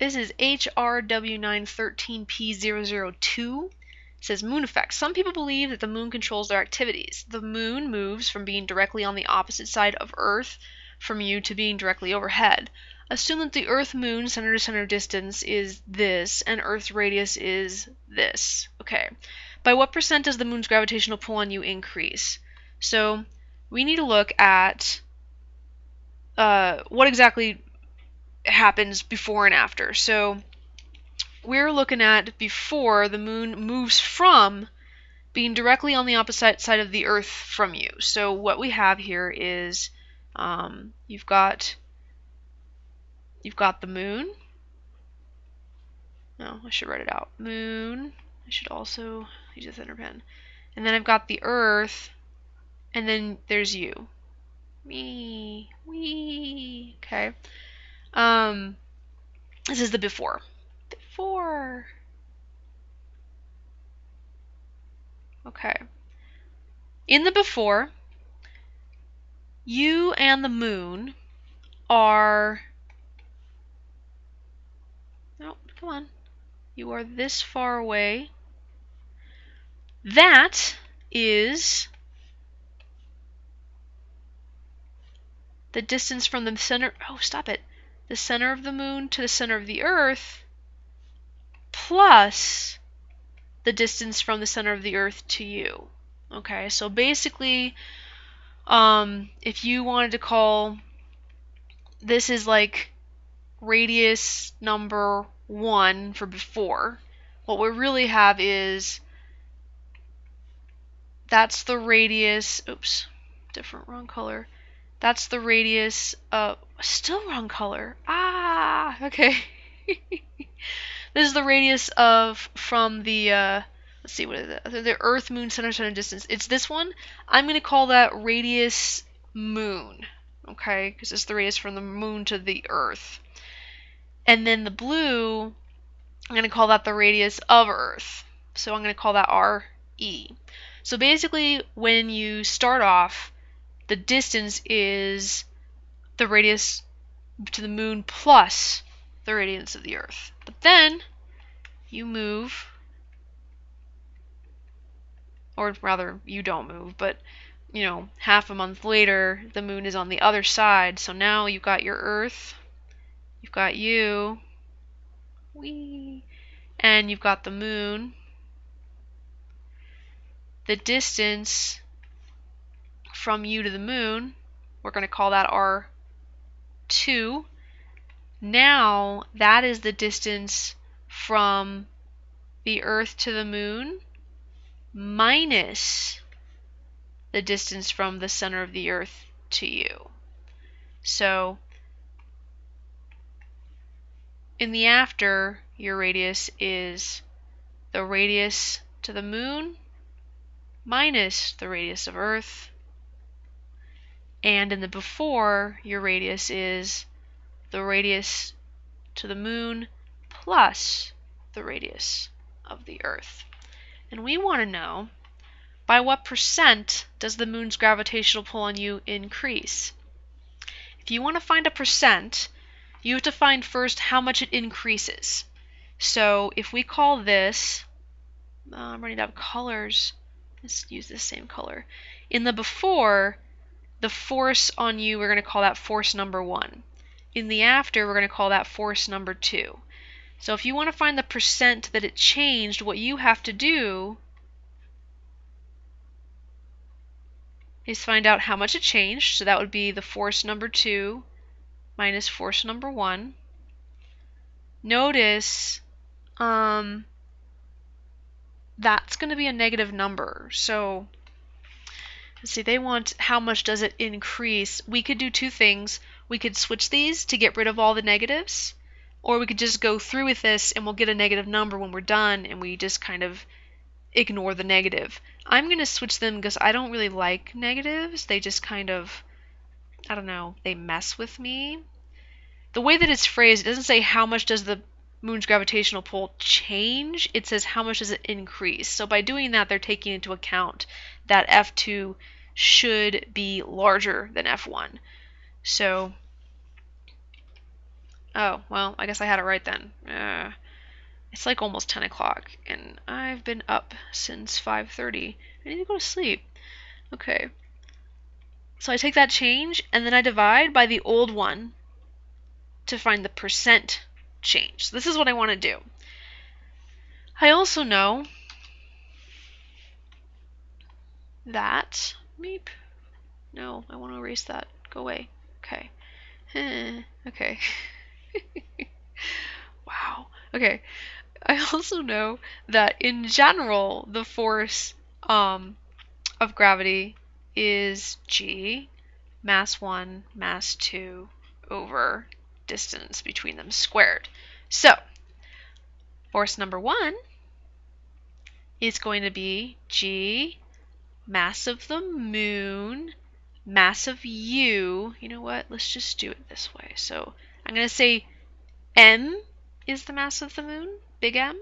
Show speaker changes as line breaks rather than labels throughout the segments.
This is HRW913P002. It says moon effects. Some people believe that the moon controls their activities. The moon moves from being directly on the opposite side of Earth from you to being directly overhead. Assume that the Earth-Moon center-to-center distance is this, and Earth's radius is this. Okay. By what percent does the moon's gravitational pull on you increase? So we need to look at what exactly happens before and after. So we're looking at before the moon moves from being directly on the opposite side of the Earth from you. So what we have here is you've got the moon. No, I should write it out. Moon. I should also use a thinner pen. And then I've got the Earth, and then there's you. Me. Wee. Okay. This is the before. Before. Okay. In the before, you and the moon are... No, come on. You are this far away. That is the distance from the center... Oh, stop it. The center of the moon to the center of the Earth plus the distance from the center of the Earth to you. Okay, so basically, if you wanted to call... This is like radius number 1 for before. What we really have is... That's the radius... Oops, wrong color. That's the radius of... Still wrong color. Ah, okay. This is the radius of from the... let's see, what is it? The Earth-Moon center distance. It's this one. I'm going to call that radius moon. Okay, because it's the radius from the moon to the Earth. And then the blue, I'm going to call that the radius of Earth. So I'm going to call that RE. So basically, when you start off, the distance is the radius to the moon plus the radius of the Earth. But then you move, or rather, you don't move, but you know, half a month later, the moon is on the other side. So now you've got your Earth, you've got you, wee, and you've got the moon. The distance from you to the moon, we're going to call that R2. Now that is the distance from the Earth to the moon minus the distance from the center of the Earth to you. So in the after, your radius is the radius to the moon minus the radius of Earth. And in the before, your radius is the radius to the moon plus the radius of the Earth. And we want to know, by what percent does the moon's gravitational pull on you increase? If you want to find a percent, you have to find first how much it increases. So if we call this, I'm running out of colors. Let's use the same color. In the before, the force on you, we're going to call that force number 1. In the after, we're going to call that force number 2. So if you want to find the percent that it changed, what you have to do is find out how much it changed. So that would be the force number 2 minus force number 1. Notice that's going to be a negative number. So let's see, they want how much does it increase. We could do two things. We could switch these to get rid of all the negatives, or we could just go through with this and we'll get a negative number when we're done and we just kind of ignore the negative. I'm going to switch them because I don't really like negatives. They just kind of, I don't know, they mess with me. The way that it's phrased, it doesn't say how much does the moon's gravitational pull change, it says how much does it increase. So by doing that, they're taking into account that F2 should be larger than F1. So Oh, well, I guess I had it right then. It's like almost 10 o'clock, and I've been up since 5:30. I need to go to sleep. Okay. So I take that change, and then I divide by the old one to find the percent change. So this is what I want to do. I also know that, meep, no, I want to erase that. Go away. Okay. Okay. Wow. Okay. I also know that in general, the force of gravity is g, mass 1, mass 2 over distance between them squared. So, force number 1 is going to be g, mass of the moon, mass of you. You know what? Let's just do it this way. So, I'm going to say m is the mass of the moon, big M.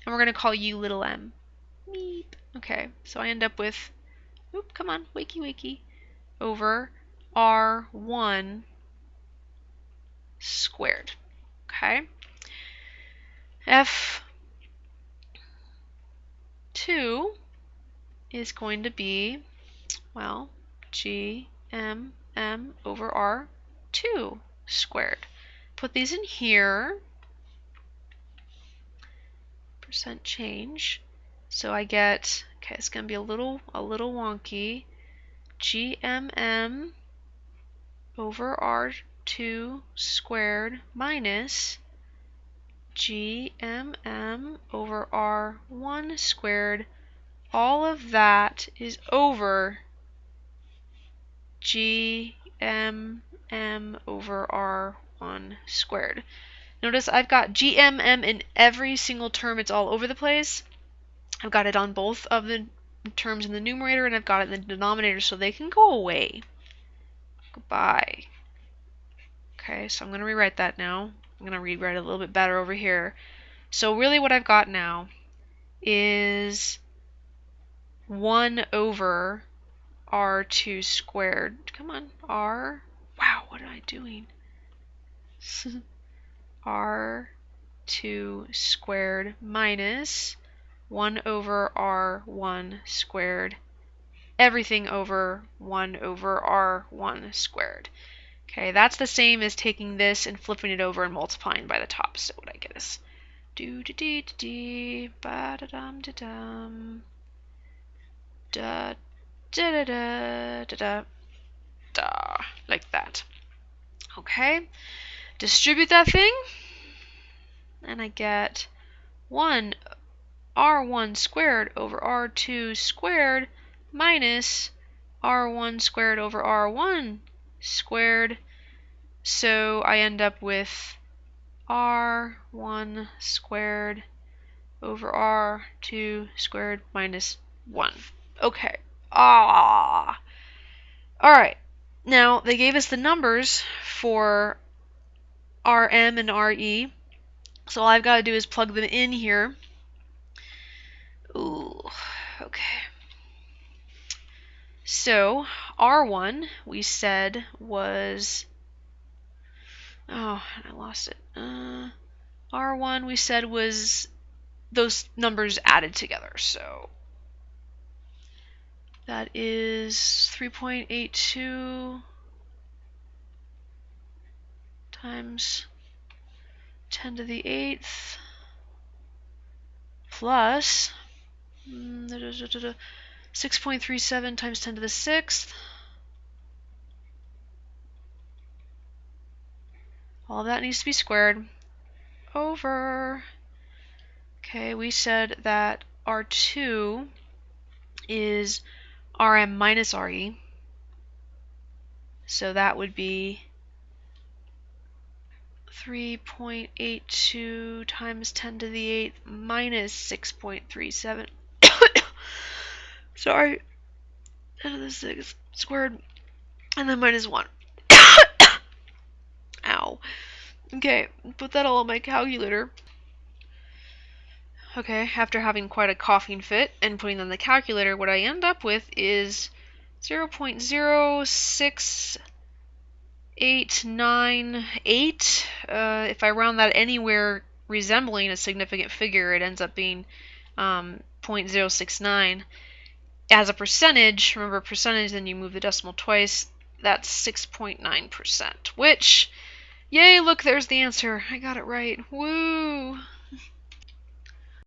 And we're going to call you little m. Meep. Okay, so I end up with, oop, come on, wakey wakey, over R1 squared. Okay? F2 is going to be, well, G M M over R2 squared. Put these in here. Percent change. So I get, okay, it's going to be a little wonky. GMM over R2 squared minus GMM over R1 squared. All of that is over GMM over R1 squared. Notice I've got GMM in every single term. It's all over the place. I've got it on both of the terms in the numerator, and I've got it in the denominator, so they can go away. Goodbye. Okay, so I'm going to rewrite that now. I'm going to rewrite it a little bit better over here. So really what I've got now is 1 over R2 squared. Come on, R. Wow, what am I doing? R2 squared minus 1 over R1 squared. Everything over 1 over R1 squared. Okay, that's the same as taking this and flipping it over and multiplying by the top. So what I get is do da dee da dee ba da dum da dum da da da da da da da, like that. Okay, distribute that thing, and I get 1 R1 squared over R2 squared minus R1 squared over R1 squared. So I end up with R1 squared over R2 squared minus 1. Okay. Alright. Now, they gave us the numbers for RM and RE. So all I've got to do is plug them in here. Ooh, okay. So, R1, we said was... Oh, I lost it. R1, we said was those numbers added together. So, that is 3.82 times 10 to the 8th plus 6.37 times 10 to the 6th. All of that needs to be squared over. Okay, we said that R2 is RM minus RE. So that would be 3.82 times 10 to the 8th minus 6.37. Sorry. 10 to the 6th squared, and then minus 1. Ow. Okay, put that all on my calculator. Okay, after having quite a coughing fit and putting on the calculator, what I end up with is 0.0688 0.898. If I round that anywhere resembling a significant figure, it ends up being 0.069. As a percentage, remember percentage, then you move the decimal twice, that's 6.9%, which, yay, look, there's the answer. I got it right. Woo!